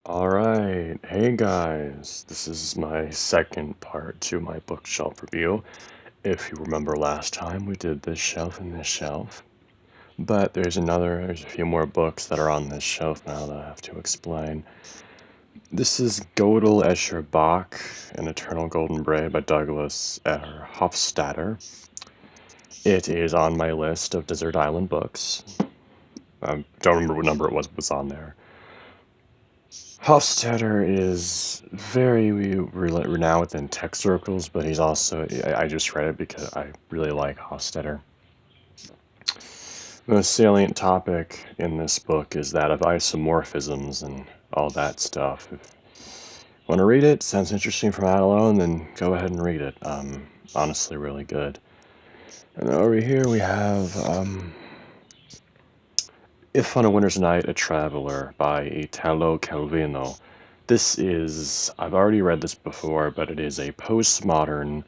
Alright, hey guys, this is my second part to my bookshelf review. If you remember last time, we did this shelf and this shelf. But there's a few more books that are on this shelf now that I have to explain. This is Gödel Escher Bach, An Eternal Golden Braid by Douglas R. Hofstadter. It is on my list of Desert Island books. I don't remember what number it was on there. Hofstadter is very renowned within tech circles, but he's also, I just read it because I really like Hofstadter. The most salient topic in this book is that of isomorphisms and all that stuff. If you want to read it, sounds interesting from that alone, then go ahead and read it. Honestly, really good. And over here we have If on a Winter's Night, a Traveler by Italo Calvino. This is, I've already read this before, but it is a postmodern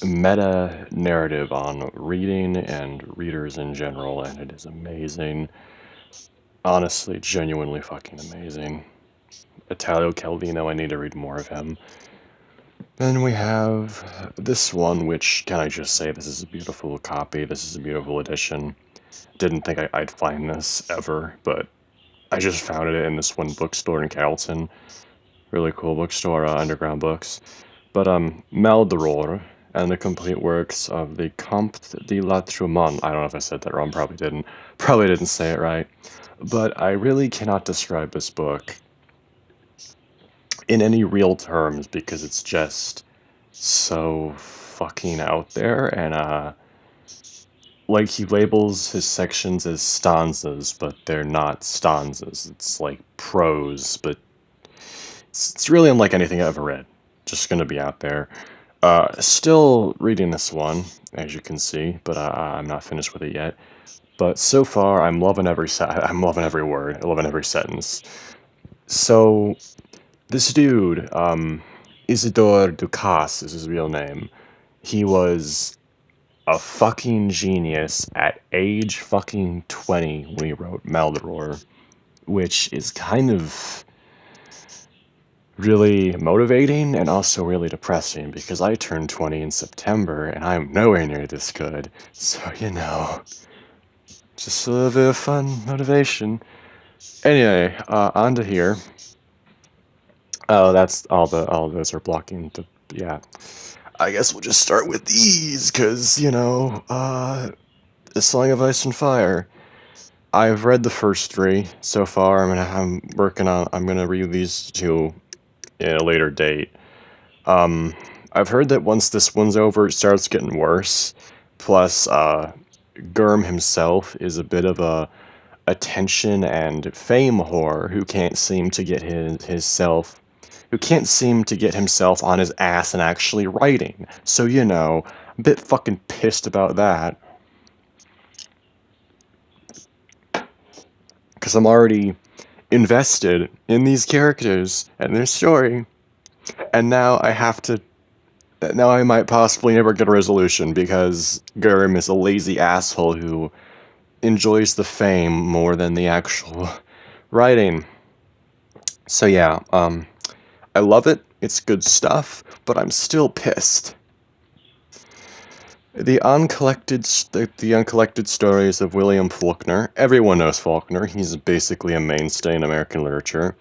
meta-narrative on reading and readers in general, and it is amazing. Honestly, genuinely fucking amazing. Italo Calvino, I need to read more of him. Then we have this one, which, can I just say, this is a beautiful copy, this is a beautiful edition. Didn't think I'd find this ever, but I just found it in this one bookstore in Carrollton. Really cool bookstore, Underground Books. But Maldoror and the complete works of the Comte de la Trumont. I don't know if I said that wrong, probably didn't. Probably didn't say it right. But I really cannot describe this book in any real terms because it's just so fucking out there, and like, he labels his sections as stanzas, but they're not stanzas. It's like prose, but it's really unlike anything I've ever read. Just gonna be out there. Still reading this one, as you can see, but I'm not finished with it yet. But so far, I'm loving I'm loving every word. I'm loving every sentence. So, this dude, Isidore Ducasse is his real name. He was a fucking genius at age fucking 20 when he wrote Maldoror, which is kind of really motivating and also really depressing because I turned 20 in September and I'm nowhere near this good. So, just a little bit of fun motivation. Anyway, on to here. Oh, that's all those are blocking the, yeah. I guess we'll just start with these, cause, The Song of Ice and Fire. I've read the first three so far. I'm gonna read these two in a later date. I've heard that once this one's over, it starts getting worse. Plus, Gurm himself is a bit of a attention and fame whore who can't seem to get himself on his ass and actually writing. So, a bit fucking pissed about that. Because I'm already invested in these characters and their story. And now I might possibly never get a resolution because Gurm is a lazy asshole who enjoys the fame more than the actual writing. So yeah, I love it. It's good stuff, but I'm still pissed. The uncollected stories of William Faulkner. Everyone knows Faulkner. He's basically a mainstay in American literature.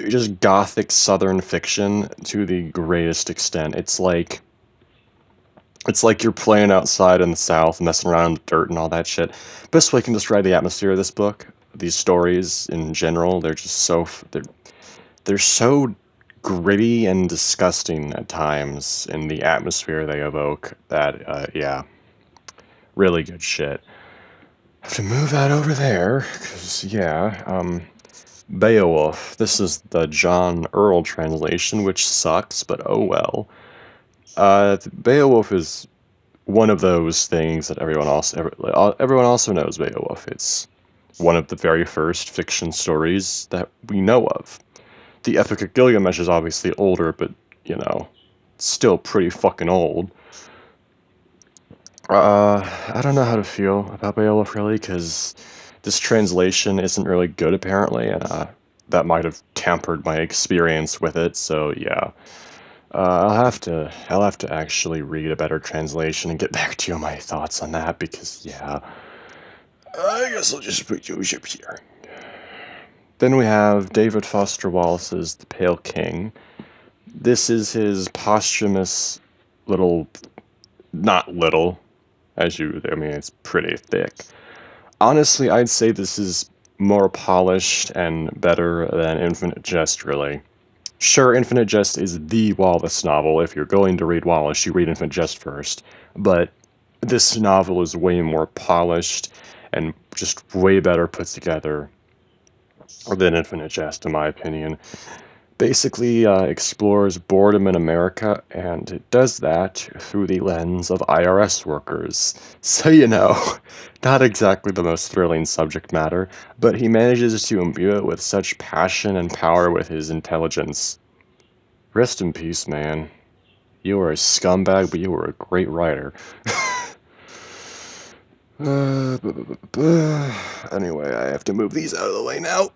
Just gothic southern fiction to the greatest extent. It's like you're playing outside in the South, messing around in the dirt and all that shit. Best way I can describe the atmosphere of this book, these stories in general, they're just they're so gritty and disgusting at times in the atmosphere they evoke that, yeah, really good shit. I have to move that over there, because, yeah, Beowulf. This is the John Earl translation, which sucks, but oh well. Beowulf is one of those things that everyone also knows Beowulf. It's one of the very first fiction stories that we know of. The Epic of Gilgamesh is obviously older, but, still pretty fucking old. I don't know how to feel about Beowulf, really, because this translation isn't really good, apparently, and, that might have tampered my experience with it, so yeah. I'll have to actually read a better translation and get back to you on my thoughts on that, because yeah. I guess I'll just put you up here. Then we have David Foster Wallace's The Pale King. This is his posthumous little, not little, I mean, it's pretty thick. Honestly, I'd say this is more polished and better than Infinite Jest, really. Sure, Infinite Jest is the Wallace novel. If you're going to read Wallace, you read Infinite Jest first. But this novel is way more polished and just way better put together than Infinite Jest, in my opinion. Basically explores boredom in America, and it does that through the lens of IRS workers. So, not exactly the most thrilling subject matter, but he manages to imbue it with such passion and power with his intelligence. Rest in peace, man. You were a scumbag, but you were a great writer. Anyway, I have to move these out of the way now.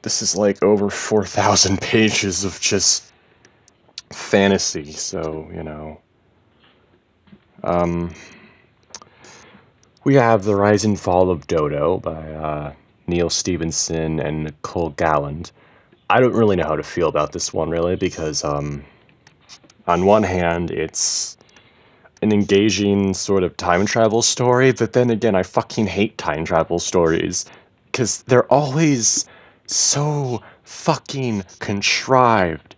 This is like over 4,000 pages of just fantasy, so, we have The Rise and Fall of Dodo by Neil Stevenson and Nicole Galland. I don't really know how to feel about this one, really, because on one hand, it's an engaging sort of time travel story, but then again, I fucking hate time travel stories, because they're always so fucking contrived.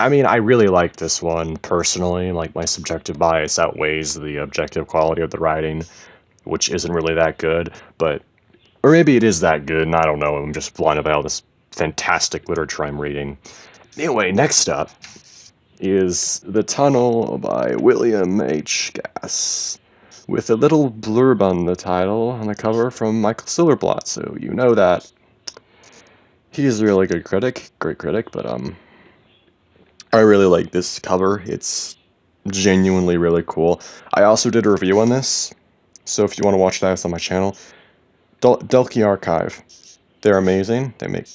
I mean, I really like this one, personally. Like, my subjective bias outweighs the objective quality of the writing, which isn't really that good, but... Or maybe it is that good, and I don't know, I'm just blinded by all this fantastic literature I'm reading. Anyway, next up is The Tunnel by William H. Gass, with a little blurb on the title on the cover from Michael Silverblatt, so you know that. He's a really good critic, great critic, but I really like this cover. It's genuinely really cool. I also did a review on this, so if you want to watch that, it's on my channel. Delkey Archive. They're amazing.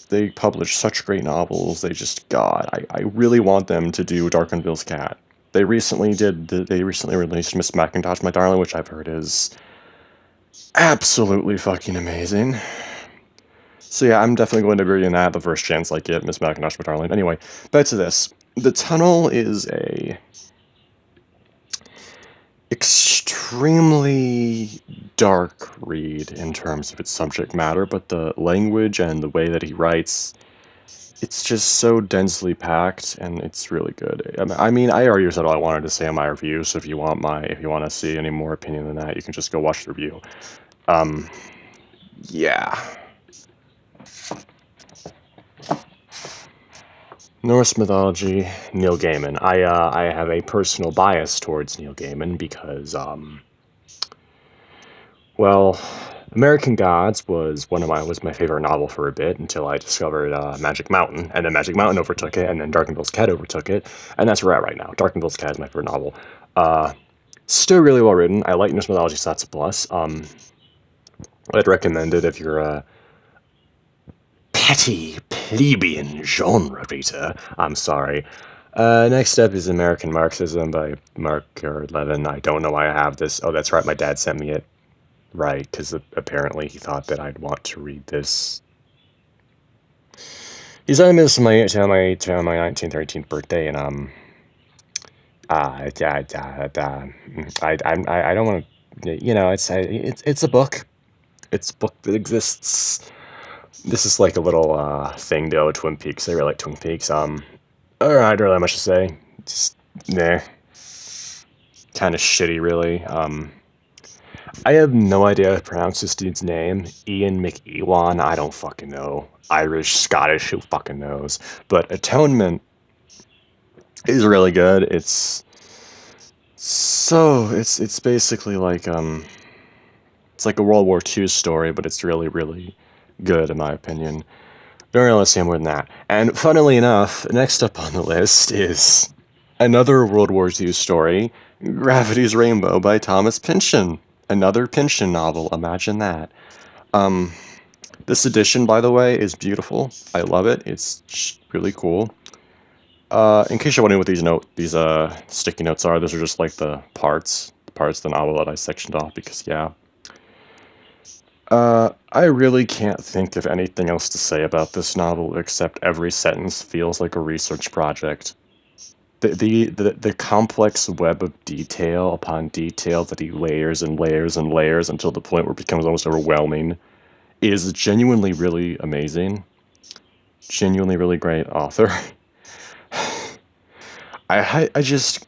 They publish such great novels. They just, God, I really want them to do Darkenville's Cat. They recently released Miss Macintosh, My Darling, which I've heard is absolutely fucking amazing. So yeah, I'm definitely going to be reading that the first chance I get, Miss Macintosh, My Darling. Anyway, back to this. The Tunnel is a extremely dark read in terms of its subject matter, but the language and the way that he writes, it's just so densely packed, and it's really good. I mean, I already said all I wanted to say in my review, so if you want to see any more opinion than that, you can just go watch the review. Yeah. Norse mythology, Neil Gaiman. I have a personal bias towards Neil Gaiman because, well, American Gods was my favorite novel for a bit until I discovered Magic Mountain, and then Magic Mountain overtook it, and then Darkenville's Cat overtook it, and that's where we're at right now. Darkenville's Cat is my favorite novel. Still really well written. I like Norse mythology, so that's a plus. I'd recommend it if you're a petty plebeian genre reader. I'm sorry. Next up is American Marxism by Mark Levin. I don't know why I have this. Oh, that's right, my dad sent me it. Right, because apparently he thought that I'd want to read this. He sent me this on my 19th, 13th birthday, and I don't want to, it's a book. It's a book that exists. This is like a little thing to Twin Peaks. I really like Twin Peaks. I don't really have much to say. Just nah. Kind of shitty, really. I have no idea how to pronounce this dude's name. Ian McEwan, I don't fucking know. Irish, Scottish, who fucking knows? But Atonement is really good. It's basically like it's like a World War II story, but it's really, really good in my opinion. Don't really say more than that. And funnily enough, next up on the list is another World War II story, Gravity's Rainbow by Thomas Pynchon. Another Pynchon novel, imagine that. This edition, by the way, is beautiful. I love it. It's really cool. In case you're wondering what these sticky notes are, those are just like the parts of the novel that I sectioned off because, yeah. I really can't think of anything else to say about this novel except every sentence feels like a research project. The complex web of detail upon detail that he layers and layers and layers until the point where it becomes almost overwhelming is genuinely really amazing. Genuinely really great author. I just...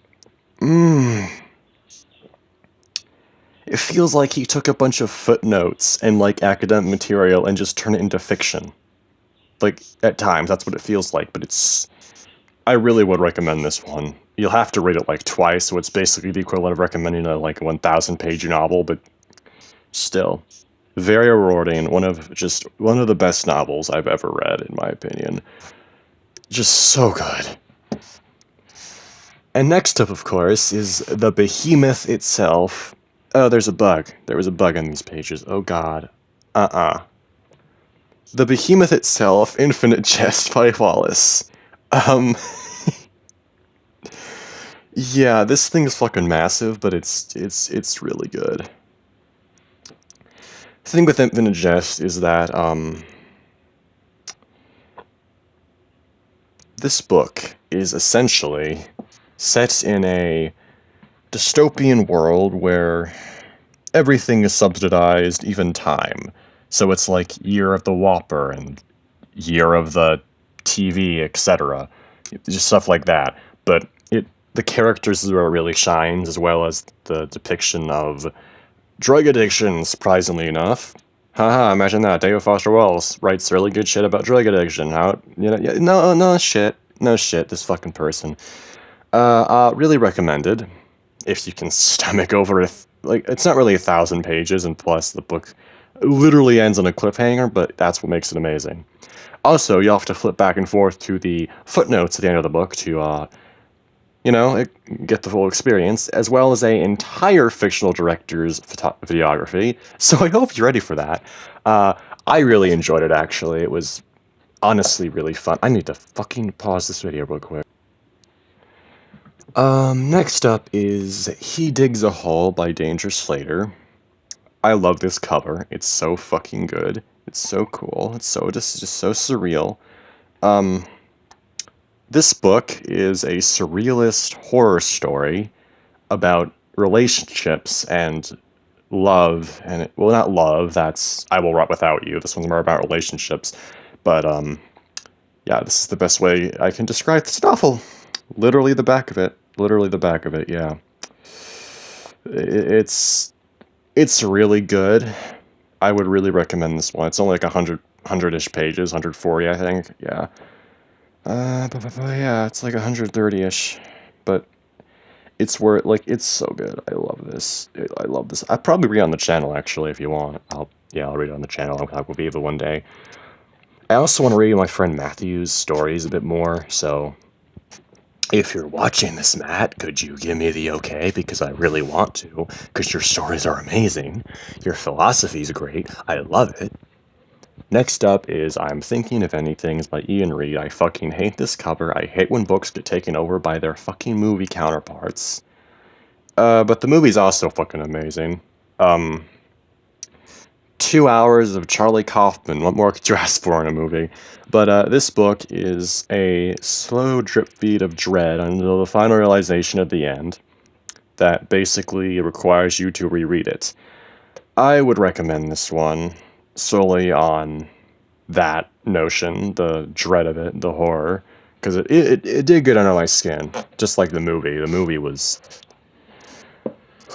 It feels like he took a bunch of footnotes and, like, academic material and just turned it into fiction. Like, at times, that's what it feels like, but it's... I really would recommend this one. You'll have to read it, like, twice, so it's basically the equivalent of recommending a, like, 1,000-page novel, but still. Very rewarding. One of the best novels I've ever read, in my opinion. Just so good. And next up, of course, is the behemoth itself. Oh, there's a bug. There was a bug in these pages. Oh, God. The behemoth itself, Infinite Jest by Wallace. Yeah, this thing is fucking massive, but it's really good. The thing with Infinite Jest is that, this book is essentially set in a dystopian world where everything is subsidized, even time. So it's like Year of the Whopper and Year of the TV, etc. Just stuff like that. But the characters is where it really shines, as well as the depiction of drug addiction, surprisingly enough. Haha, imagine that. David Foster Wallace writes really good shit about drug addiction. No shit, this fucking person. Really recommended. If you can stomach over it. Like, it's not really 1,000 pages, and plus the book literally ends on a cliffhanger, but that's what makes it amazing. Also, you'll have to flip back and forth to the footnotes at the end of the book to, get the full experience, as well as a entire fictional director's videography, so I hope you're ready for that. I really enjoyed it, actually. It was honestly really fun. I need to fucking pause this video real quick. Next up is He Digs a Hole by Danger Slater. I love this cover. It's so fucking good. It's so cool. It's so just so surreal. This book is a surrealist horror story about relationships and love, and well, not love, that's I Will Rot Without You. This one's more about relationships. But yeah, this is the best way I can describe this novel. Literally the back of it. Literally the back of it, yeah. It's really good. I would really recommend this one. It's only like 100-ish pages, 140, I think. Yeah. Yeah, it's like 130-ish. But it's it's so good. I love this. I love this. I'll probably read on the channel, actually, if you want. I'll read it on the channel. I will be able one day. I also want to read my friend Matthew's stories a bit more, so if you're watching this, Matt, could you give me the okay? Because I really want to, because your stories are amazing. Your philosophy's great. I love it. Next up is I'm Thinking of Anything by Ian Reid. I fucking hate this cover. I hate when books get taken over by their fucking movie counterparts. But the movie's also fucking amazing. 2 hours of Charlie Kaufman. What more could you ask for in a movie? But this book is a slow drip feed of dread until the final realization at the end that basically requires you to reread it. I would recommend this one solely on that notion, the dread of it, the horror, because it did get under my skin, just like the movie. The movie was...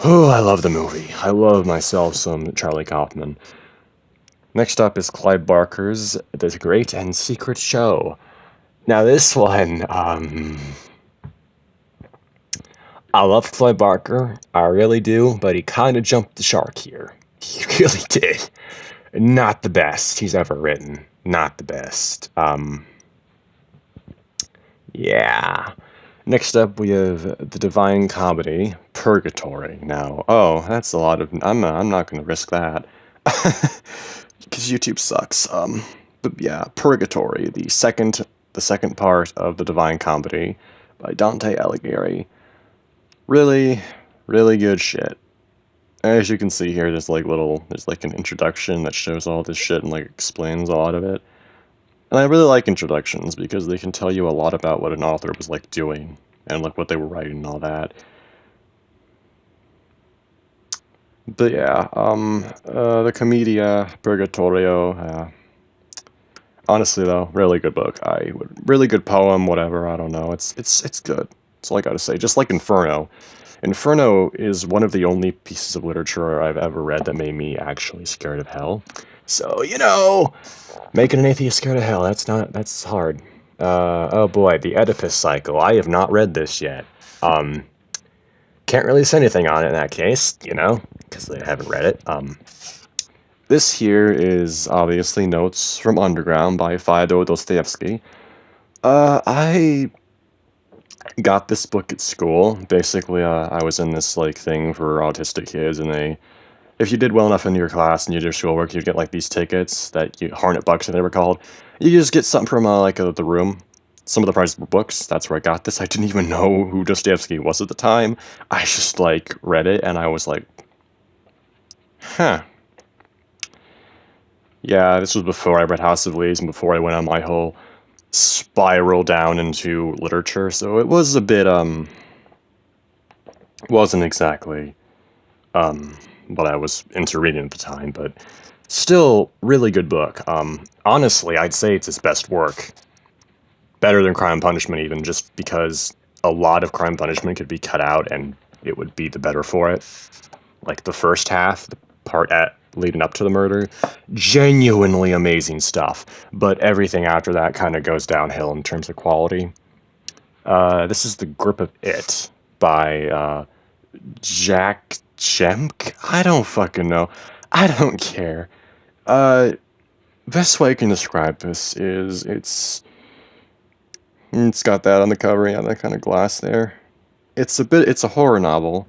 Oh, I love the movie. I love myself some Charlie Kaufman. Next up is Clive Barker's The Great and Secret Show. Now this one, I love Clive Barker, I really do, but he kind of jumped the shark here. He really did. Not the best he's ever written. Not the best. Yeah. Next up, we have the Divine Comedy, Purgatory. Now, that's a lot of... I'm not going to risk that. because YouTube sucks. But yeah, Purgatory, the second part of the Divine Comedy by Dante Alighieri. Really, really good shit. As you can see here, there's like an introduction that shows all this shit and like explains a lot of it. And I really like introductions because they can tell you a lot about what an author was like doing and like what they were writing and all that. But yeah, the Commedia Purgatorio, honestly though, really good book. Really good poem, whatever, I don't know. It's good. That's all I gotta say. Just like Inferno. Inferno is one of the only pieces of literature I've ever read that made me actually scared of hell. So, making an atheist scared of hell, that's hard. Oh boy, the Oedipus cycle. I have not read this yet. Can't really say anything on it in that case, because I haven't read it. This here is obviously Notes from Underground by Fido Dostoevsky. I got this book at school. Basically, I was in this thing for autistic kids, and if you did well enough in your class and you did your schoolwork, you'd get these tickets Hornet Bucks, they were called. You just get something from the room. Some of the prizes were books. That's where I got this. I didn't even know who Dostoevsky was at the time. I just read it and I was like, huh. Yeah, this was before I read House of Leaves and before I went on my whole spiral down into literature. So it was a bit, wasn't exactly, what I was into reading at the time, but still really good book. Honestly, I'd say it's his best work. Better than Crime and Punishment even, just because a lot of Crime and Punishment could be cut out and it would be the better for it. Like the first half, the part leading up to the murder, genuinely amazing stuff. But everything after that kind of goes downhill in terms of quality. This is The Grip of It by Jack Chemk? I don't fucking know. I don't care. Best way I can describe this is it's got that on the cover, yeah, that kind of glass there. It's a horror novel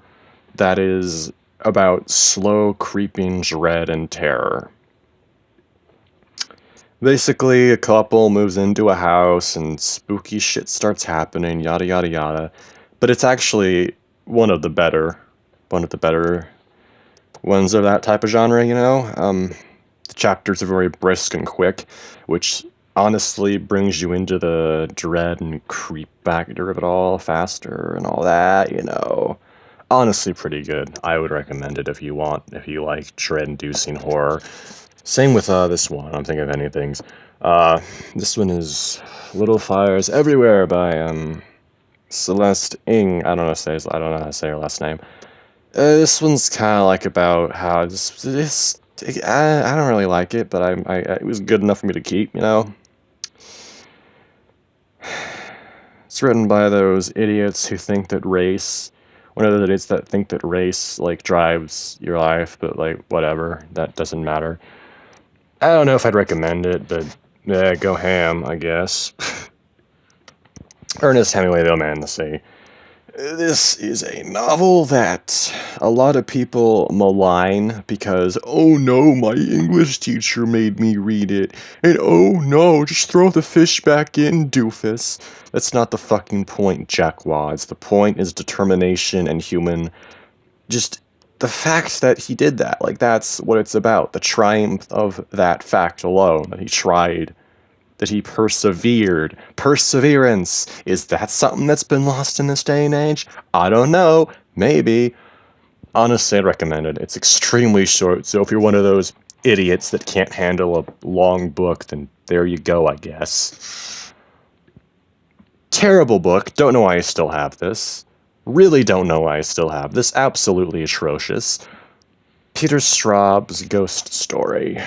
that is about slow creeping dread and terror. Basically, a couple moves into a house and spooky shit starts happening, yada yada yada. But it's actually one of the better ones of that type of genre, The chapters are very brisk and quick, which honestly brings you into the dread and creep factor of it all faster and all that, Honestly pretty good. I would recommend it if you like dread-inducing horror. Same with this one. I'm thinking of any things. This one is Little Fires Everywhere by Celeste Ng. I don't know how to say her last name. This one's kind of about how I don't really like it, but it was good enough for me to keep, It's written by those idiots who think that race, one of those idiots that think that race, drives your life, but, whatever, that doesn't matter. I don't know if I'd recommend it, but, go ham, I guess. Ernest Hemingway, the man to see. This is a novel that a lot of people malign because, oh no, my English teacher made me read it, and oh no, just throw the fish back in, doofus. That's not the fucking point, jackwads. The point is determination and just the fact that he did that. That's what it's about. The triumph of that fact alone, that he tried, that he persevered. Perseverance. Is that something that's been lost in this day and age? I don't know. Maybe. Honestly, I'd recommend it. It's extremely short, so if you're one of those idiots that can't handle a long book, then there you go, I guess. Terrible book. Don't know why I still have this. Really don't know why I still have this. Absolutely atrocious. Peter Straub's Ghost Story.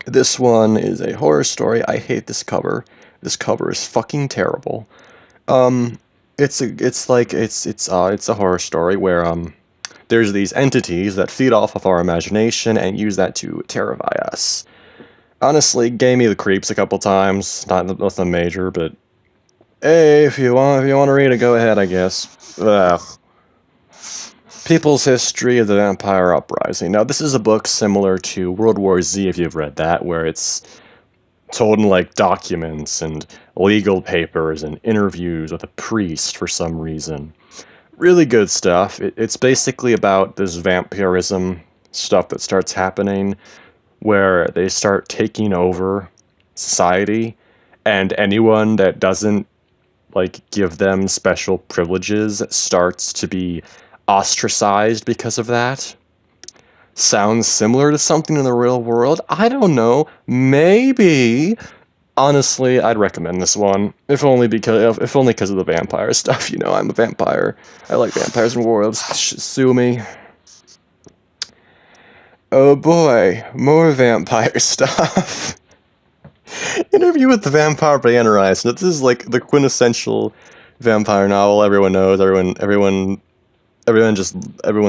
This one is a horror story. I hate this cover. This cover is fucking terrible. It's a horror story where there's these entities that feed off of our imagination and use that to terrify us. Honestly, gave me the creeps a couple times. Nothing major, but hey, if you want to read it, go ahead, I guess. Ugh. People's History of the Vampire Uprising. Now, this is a book similar to World War Z, if you've read that, where it's told in like documents and legal papers and interviews with a priest for some reason. Really good stuff. It's basically about this vampirism stuff that starts happening where they start taking over society, and anyone that doesn't like give them special privileges starts to be ostracized because of that. Sounds similar to something in the real world? I don't know. Maybe. Honestly, I'd recommend this one, if only because of the vampire stuff. You know, I'm a vampire. I like vampires and werewolves. Sue me. Oh boy, more vampire stuff. Interview with the Vampire by Anne Rice. This is like the quintessential vampire novel. Everyone knows. Everyone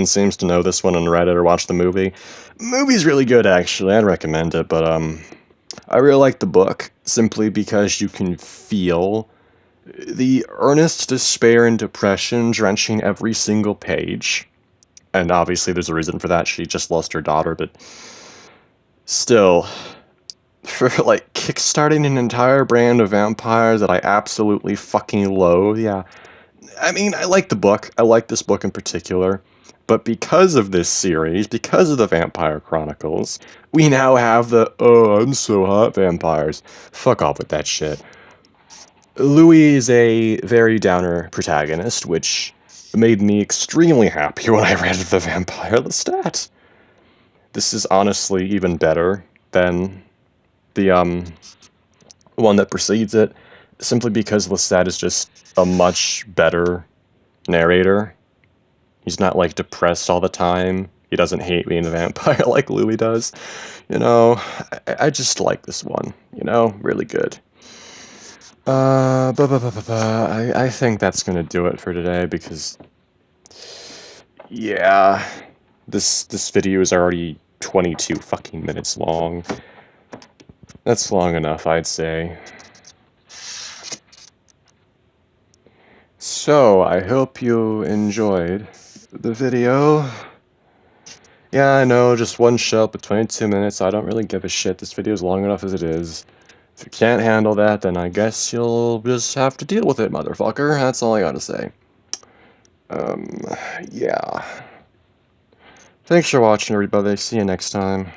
seems to know this one on Reddit or watch the movie. Movie's really good, actually. I'd recommend it, but I really like the book simply because you can feel the earnest despair and depression drenching every single page. And obviously there's a reason for that. She just lost her daughter, but still, for like kickstarting an entire brand of vampires that I absolutely fucking loathe, yeah. I mean, I like the book. I like this book in particular. But because of this series, because of the Vampire Chronicles, we now have the, oh, I'm so hot vampires. Fuck off with that shit. Louis is a very downer protagonist, which made me extremely happy when I read The Vampire Lestat. This is honestly even better than the one that precedes it, simply because Lestat is just a much better narrator. He's not like depressed all the time. He doesn't hate being a vampire like Louis does. You know, I just like this one. You know, really good. I think that's gonna do it for today because, yeah, this video is already 22 fucking minutes long. That's long enough, I'd say. So, I hope you enjoyed the video. Yeah, I know, just one shot, but 22 minutes, I don't really give a shit. This video is long enough as it is. If you can't handle that, then I guess you'll just have to deal with it, motherfucker. That's all I gotta say. Yeah. Thanks for watching, everybody. See you next time.